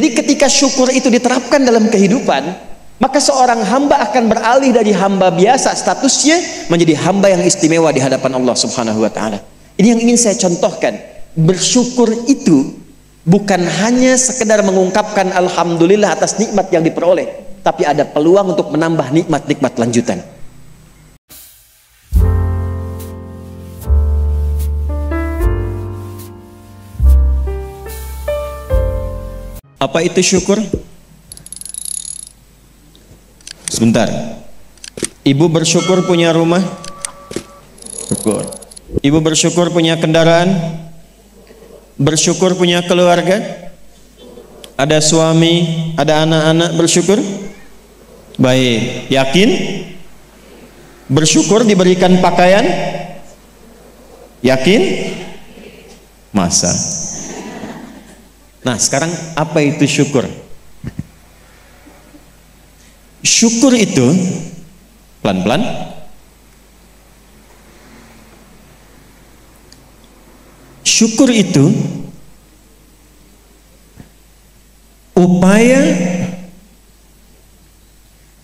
Jadi ketika syukur itu diterapkan dalam kehidupan, maka seorang hamba akan beralih dari hamba biasa statusnya menjadi hamba yang istimewa di hadapan Allah Subhanahu wa taala. Ini yang ingin saya contohkan. Bersyukur itu bukan hanya sekedar mengungkapkan alhamdulillah atas nikmat yang diperoleh, tapi ada peluang untuk menambah nikmat-nikmat lanjutan. Apa itu syukur? Sebentar. Ibu bersyukur punya rumah? Syukur. Ibu bersyukur punya kendaraan? Bersyukur punya keluarga? Ada suami, ada anak-anak, bersyukur? Baik. Yakin? Bersyukur diberikan pakaian? Yakin? Masa? Nah, sekarang apa itu syukur? Syukur itu pelan-pelan syukur itu upaya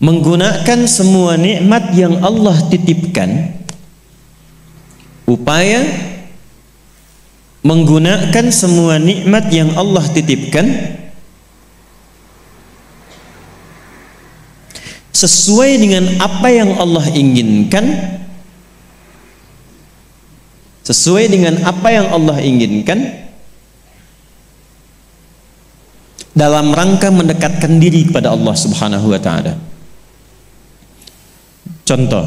menggunakan semua nikmat yang Allah titipkan, upaya menggunakan semua nikmat yang Allah titipkan sesuai dengan apa yang Allah inginkan, sesuai dengan apa yang Allah inginkan, dalam rangka mendekatkan diri kepada Allah Subhanahu wa taala. Contoh,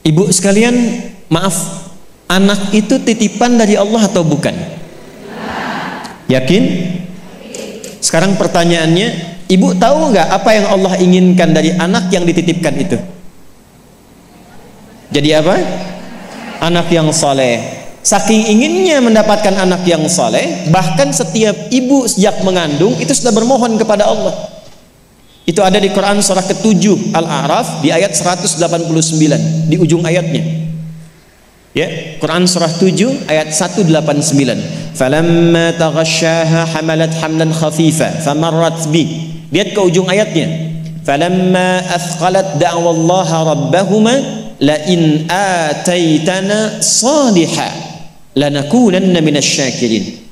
ibu sekalian, maaf, anak itu titipan dari Allah atau bukan? Yakin? Sekarang pertanyaannya, ibu tahu nggak apa yang Allah inginkan dari anak yang dititipkan itu? Jadi apa? Anak yang saleh. Saking inginnya mendapatkan anak yang saleh, bahkan setiap ibu sejak mengandung itu sudah bermohon kepada Allah. Itu ada di Quran surah ke-7 Al-A'raf di ayat 189 di ujung ayatnya. Ya, Quran surah 7 ayat 189. Falamma taghasyaha hamalat hamlan khafifa famarrat bi. Lihat ke ujung ayatnya. Falamma athqalat da'wallaha rabbahuma la in ataitana salihah lanakunanna minasyakirin.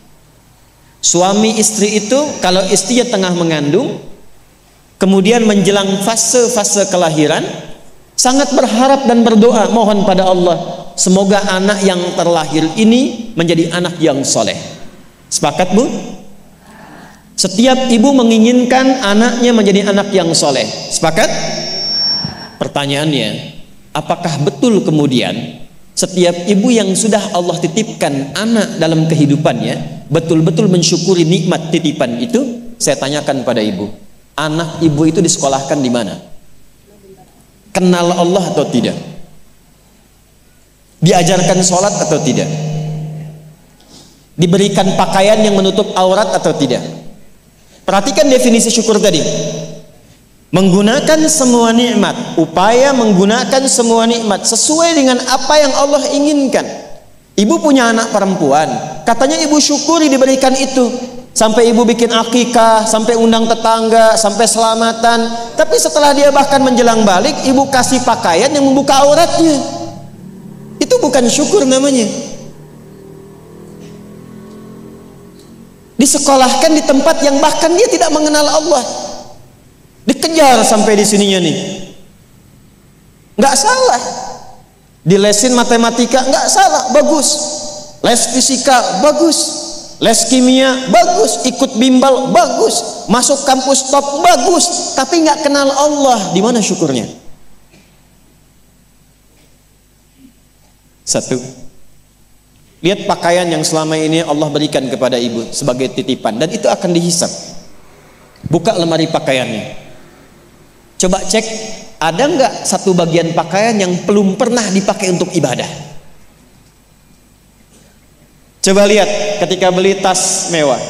Suami istri itu kalau istrinya tengah mengandung, kemudian menjelang fase-fase kelahiran, sangat berharap dan berdoa mohon pada Allah, semoga anak yang terlahir ini menjadi anak yang soleh. Sepakat, Bu? Setiap ibu menginginkan anaknya menjadi anak yang soleh. Sepakat? Pertanyaannya, apakah betul kemudian setiap ibu yang sudah Allah titipkan anak dalam kehidupannya betul-betul mensyukuri nikmat titipan itu? Saya tanyakan pada ibu, anak ibu itu disekolahkan di mana? Kenal Allah atau tidak? Diajarkan sholat atau tidak? Diberikan pakaian yang menutup aurat atau tidak? Perhatikan definisi syukur tadi. Menggunakan semua nikmat, upaya menggunakan semua nikmat sesuai dengan apa yang Allah inginkan. Ibu punya anak perempuan, katanya ibu syukuri diberikan itu. Sampai ibu bikin akikah, sampai undang tetangga, sampai selamatan. Tapi setelah dia bahkan menjelang balik, ibu kasih pakaian yang membuka auratnya. Itu bukan syukur namanya. Disekolahkan di tempat yang bahkan dia tidak mengenal Allah. Dikejar sampai di sininya nih. Nggak salah. Dilesin matematika, nggak salah, bagus. Les fisika, bagus. Les kimia, bagus. Ikut bimbel, bagus. Masuk kampus top, bagus. Tapi nggak kenal Allah, di mana syukurnya? Satu, lihat pakaian yang selama ini Allah berikan kepada ibu sebagai titipan, dan itu akan dihisab. Buka lemari pakaiannya, coba cek ada nggak satu bagian pakaian yang belum pernah dipakai untuk ibadah. Coba lihat ketika beli tas mewah,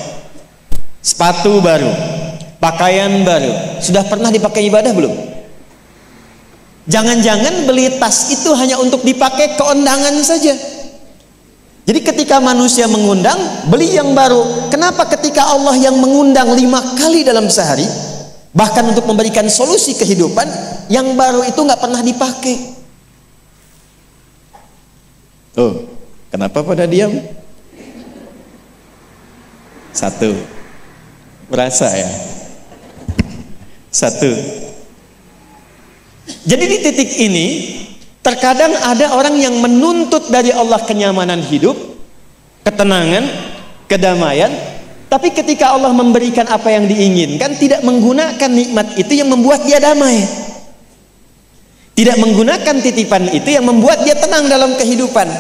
sepatu baru, pakaian baru, sudah pernah dipakai ibadah belum? Jangan-jangan beli tas itu hanya untuk dipakai keundangan saja. Jadi ketika manusia mengundang, beli yang baru. Kenapa ketika Allah yang mengundang 5 kali dalam sehari, bahkan untuk memberikan solusi kehidupan, yang baru itu nggak pernah dipakai? Oh, kenapa pada diam? Satu, berasa ya? Satu. Jadi di titik ini, terkadang ada orang yang menuntut dari Allah kenyamanan hidup, ketenangan, kedamaian, tapi ketika Allah memberikan apa yang diinginkan, tidak menggunakan nikmat itu yang membuat dia damai. Tidak menggunakan titipan itu yang membuat dia tenang dalam kehidupan.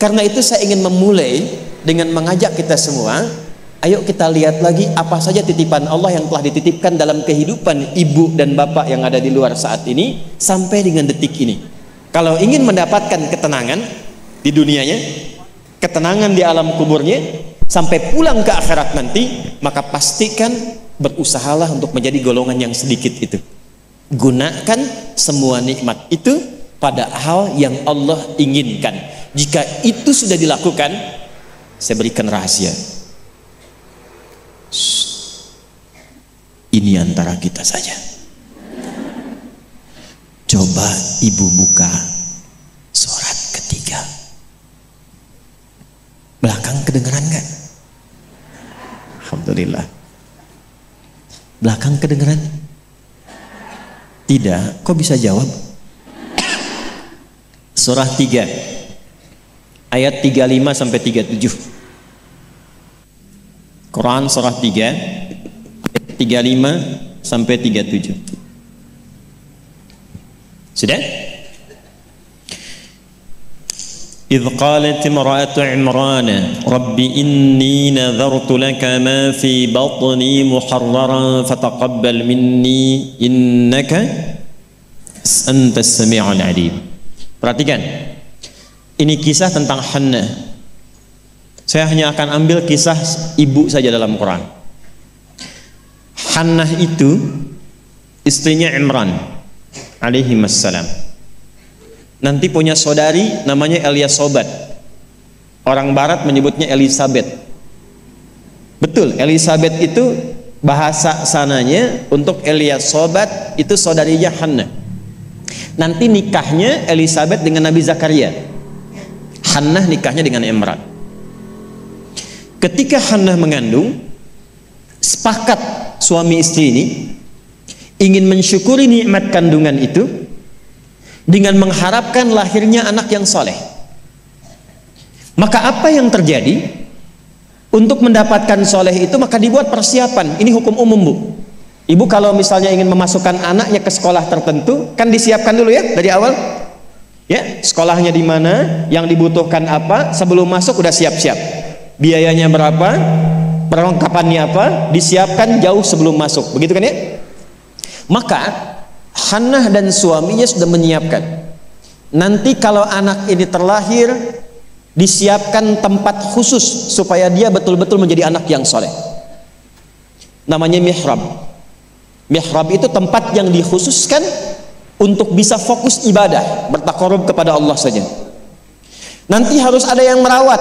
Karena itu saya ingin memulai dengan mengajak kita semua, ayo kita lihat lagi apa saja titipan Allah yang telah dititipkan dalam kehidupan ibu dan bapak yang ada di luar saat ini sampai dengan detik ini. Kalau ingin mendapatkan ketenangan di dunianya, ketenangan di alam kuburnya, sampai pulang ke akhirat nanti, maka pastikan berusahalah untuk menjadi golongan yang sedikit itu. Gunakan semua nikmat itu pada hal yang Allah inginkan. Jika itu sudah dilakukan, saya berikan rahasia. Ini antara kita saja. Coba ibu buka surat ketiga. Belakang kedengeran nggak? Alhamdulillah. Belakang kedengeran? Tidak. Kok bisa jawab? Surah 3 ayat 35 sampai 37. Quran surah 3 ayat 35 sampai 37. Sudah? إذ قالت امرأة عمران رب إني نذرت لك ما في بطني محررا فتقبل مني إنك أنت السميع العليم. Perhatikan, ini kisah tentang Hannah. Saya hanya akan ambil kisah ibu saja dalam Quran. Hannah itu istrinya Imran alaihi wassalam. Nanti punya saudari namanya Eliasobat. Orang barat menyebutnya Elizabeth. Betul, Elizabeth itu bahasa sananya untuk Eliasobat itu saudarinya Hannah. Nanti nikahnya Elizabeth dengan Nabi Zakaria. Hannah nikahnya dengan Imran. Ketika Hannah mengandung, sepakat suami istri ini ingin mensyukuri nikmat kandungan itu dengan mengharapkan lahirnya anak yang soleh. Maka apa yang terjadi? Untuk mendapatkan soleh itu maka dibuat persiapan. Ini hukum umum, Bu. Ibu kalau misalnya ingin memasukkan anaknya ke sekolah tertentu, kan disiapkan dulu ya dari awal. Ya, sekolahnya di mana, yang dibutuhkan apa, sebelum masuk udah siap-siap. Biayanya berapa, perlengkapannya apa, disiapkan jauh sebelum masuk. Begitu kan ya? Maka Hannah dan suaminya sudah menyiapkan. Nanti kalau anak ini terlahir, disiapkan tempat khusus supaya dia betul-betul menjadi anak yang soleh. Namanya mihrab. Mihrab itu tempat yang dikhususkan untuk bisa fokus ibadah, bertakarub kepada Allah saja. Nanti harus ada yang merawat,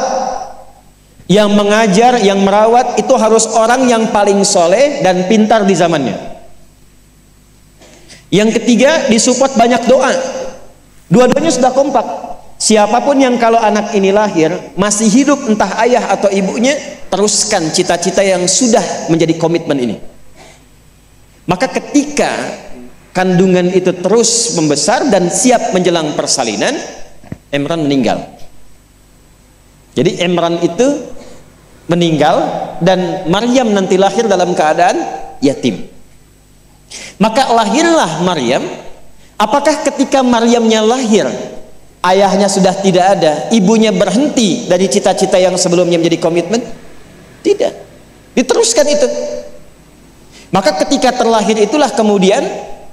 yang mengajar, yang merawat itu harus orang yang paling soleh dan pintar di zamannya. Yang ketiga, disupport banyak doa. Dua-duanya sudah kompak. Siapapun yang kalau anak ini lahir masih hidup, entah ayah atau ibunya, teruskan cita-cita yang sudah menjadi komitmen ini. Maka ketika kandungan itu terus membesar dan siap menjelang persalinan, Imran meninggal. Jadi Imran itu meninggal dan Maryam nanti lahir dalam keadaan yatim. Maka lahirlah Maryam. Apakah ketika Maryamnya lahir, ayahnya sudah tidak ada, ibunya berhenti dari cita-cita yang sebelumnya menjadi komitmen? Tidak, diteruskan itu. Maka ketika terlahir itulah kemudian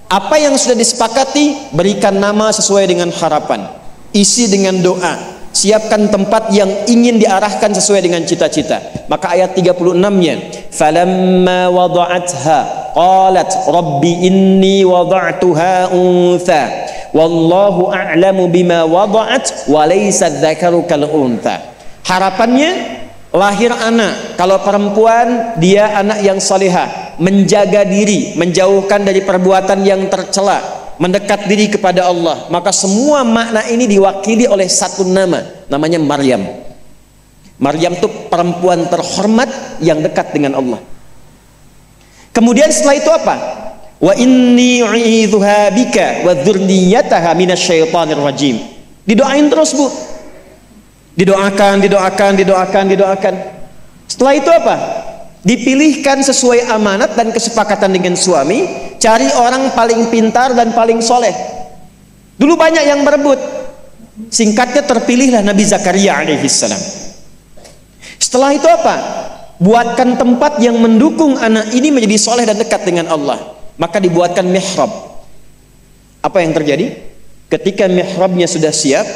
apa yang sudah disepakati, berikan nama sesuai dengan harapan, isi dengan doa, siapkan tempat yang ingin diarahkan sesuai dengan cita-cita. Maka ayat 36-nya, falamma wada'atha qalat rabbi inni wada'tuha untha wallahu a'lamu bima wada'at wa laysa dzakaru kal untha. Harapannya lahir anak, kalau perempuan dia anak yang salihah, menjaga diri, menjauhkan dari perbuatan yang tercela, mendekat diri kepada Allah. Maka semua makna ini diwakili oleh satu nama, namanya Maryam. Maryam itu perempuan terhormat yang dekat dengan Allah. Kemudian setelah itu apa? Wa inni u'idzuha bika wa dzurriyyataha minasyaitonir rajim. Didoain terus, Bu. Didoakan. Setelah itu apa? Dipilihkan sesuai amanat dan kesepakatan dengan suami, cari orang paling pintar dan paling soleh. Dulu banyak yang berebut. Singkatnya terpilihlah Nabi Zakaria alaihissalam. Setelah itu apa? Buatkan tempat yang mendukung anak ini menjadi soleh dan dekat dengan Allah. Maka dibuatkan mihrab. Apa yang terjadi? Ketika mihrabnya sudah siap,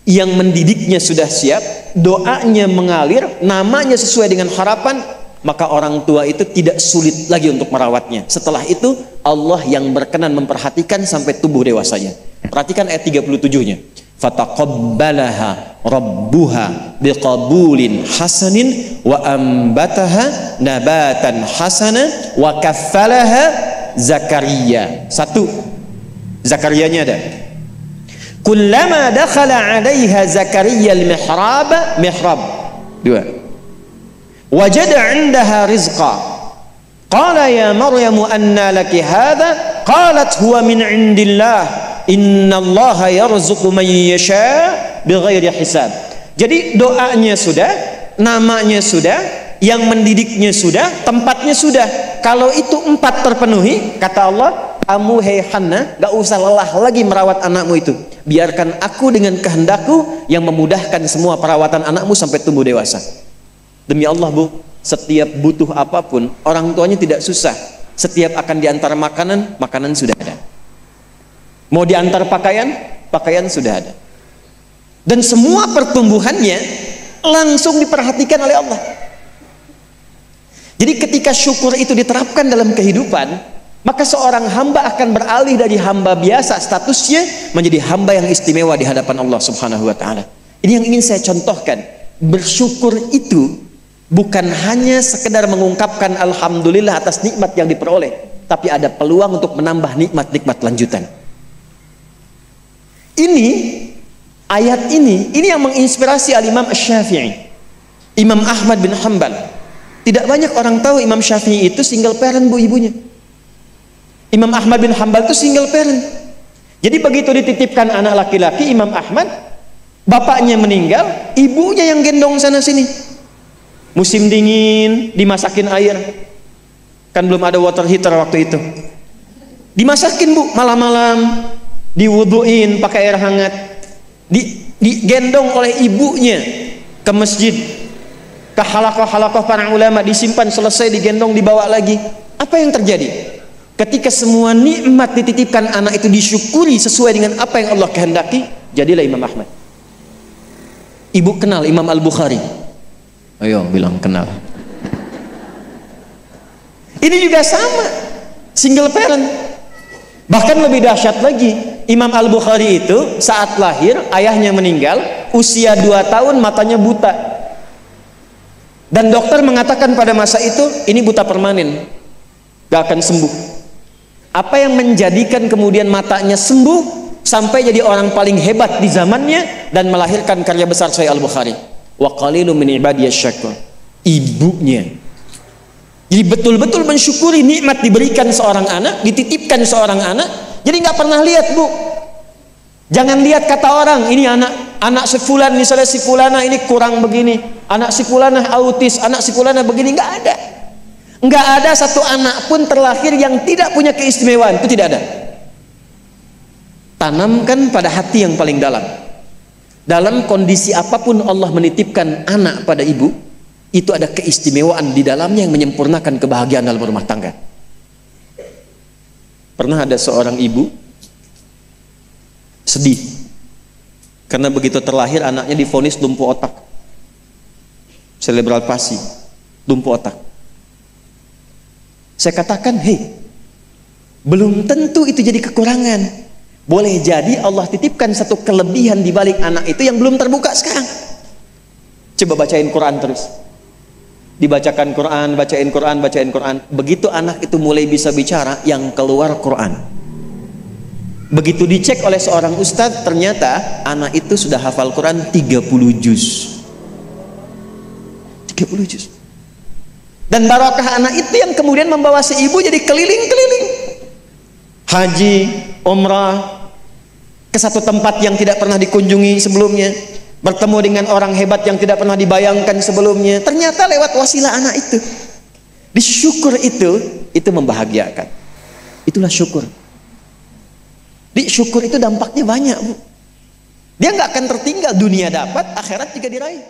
yang mendidiknya sudah siap, doanya mengalir, namanya sesuai dengan harapan, maka orang tua itu tidak sulit lagi untuk merawatnya. Setelah itu Allah yang berkenan memperhatikan sampai tumbuh dewasanya. Perhatikan ayat 37-nya. Fataqabbalaha rabbuha biqabulin hasanin wa ambataha nabatan hasana wa kaffalaha Zakaria. Satu, Zakariyanya ada. Kullama dakhala 'alaiha Zakaria al-mihrab. Dua. Wajada 'indaha rizqa. Qala ya Maryam anna laki hadha? Qalat huwa min 'indillah. Innallaha yarzuqu man yasha bighairi hisab. Jadi doanya sudah, namanya sudah, yang mendidiknya sudah, tempatnya sudah. Kalau itu 4 terpenuhi, kata Allah, kamu hei Hannah, gak usah lelah lagi merawat anakmu itu. Biarkan aku dengan kehendakku yang memudahkan semua perawatan anakmu sampai tumbuh dewasa. Demi Allah, Bu, setiap butuh apapun, orang tuanya tidak susah. Setiap akan diantar makanan, makanan sudah ada. Mau diantar pakaian, pakaian sudah ada. Dan semua pertumbuhannya langsung diperhatikan oleh Allah. Jadi ketika syukur itu diterapkan dalam kehidupan, maka seorang hamba akan beralih dari hamba biasa statusnya menjadi hamba yang istimewa di hadapan Allah Subhanahu wa taala. Ini yang ingin saya contohkan. Bersyukur itu bukan hanya sekedar mengungkapkan alhamdulillah atas nikmat yang diperoleh, tapi ada peluang untuk menambah nikmat-nikmat lanjutan. Ini ayat ini yang menginspirasi Al-Imam Asy-Syafi'i, Imam Ahmad bin Hanbal. Tidak banyak orang tahu Imam Syafi'i itu single parent, Bu, ibunya. Imam Ahmad bin Hanbal itu single parent. Jadi begitu dititipkan anak laki-laki Imam Ahmad, bapaknya meninggal, ibunya yang gendong sana sini. Musim dingin dimasakin air. Kan belum ada water heater waktu itu. Dimasakin, Bu, malam-malam, diwuduin pakai air hangat. Digendong oleh ibunya ke masjid, ke halakoh-halakoh para ulama, disimpan, selesai digendong, dibawa lagi. Apa yang terjadi? Ketika semua nikmat dititipkan anak itu disyukuri sesuai dengan apa yang Allah kehendaki, jadilah Imam Ahmad. Ibu kenal Imam Al-Bukhari? Ayo bilang kenal. Ini juga sama, single parent. Bahkan lebih dahsyat lagi, Imam Al-Bukhari itu saat lahir ayahnya meninggal, usia 2 tahun, matanya buta. Dan dokter mengatakan pada masa itu, ini buta permanen, gak akan sembuh. Apa yang menjadikan kemudian matanya sembuh sampai jadi orang paling hebat di zamannya dan melahirkan karya besar Sahih Al-Bukhari? Wa qalilun min ibadiyasy syakur. Ibunya. Jadi betul-betul mensyukuri nikmat diberikan seorang anak, dititipkan seorang anak. Jadi nggak pernah lihat, Bu. Jangan lihat kata orang, ini anak si fulan, misalnya si fulana ini kurang begini, anak si fulana autis, anak si fulana begini. Nggak ada. Nggak ada satu anak pun terlahir yang tidak punya keistimewaan. Itu tidak ada. Tanamkan pada hati yang paling dalam. Dalam kondisi apapun Allah menitipkan anak pada ibu, itu ada keistimewaan di dalamnya yang menyempurnakan kebahagiaan dalam rumah tangga. Pernah ada seorang ibu sedih karena begitu terlahir anaknya divonis lumpuh otak, cerebral palsy, lumpuh otak. Saya katakan, hei, belum tentu itu jadi kekurangan. Boleh jadi Allah titipkan satu kelebihan di balik anak itu yang belum terbuka sekarang. Coba bacain Quran terus. Dibacakan Quran, bacain Quran, bacain Quran. Begitu anak itu mulai bisa bicara, yang keluar Quran. Begitu dicek oleh seorang ustadz, ternyata anak itu sudah hafal Quran 30 juz. 30 juz. Dan barokah anak itu yang kemudian membawa si ibu jadi keliling-keliling. Haji, umrah, ke satu tempat yang tidak pernah dikunjungi sebelumnya. Bertemu dengan orang hebat yang tidak pernah dibayangkan sebelumnya. Ternyata lewat wasilah anak itu. Disyukur itu membahagiakan. Itulah syukur. Syukur itu dampaknya banyak, Bu. Dia nggak akan tertinggal, dunia dapat, akhirat juga diraih.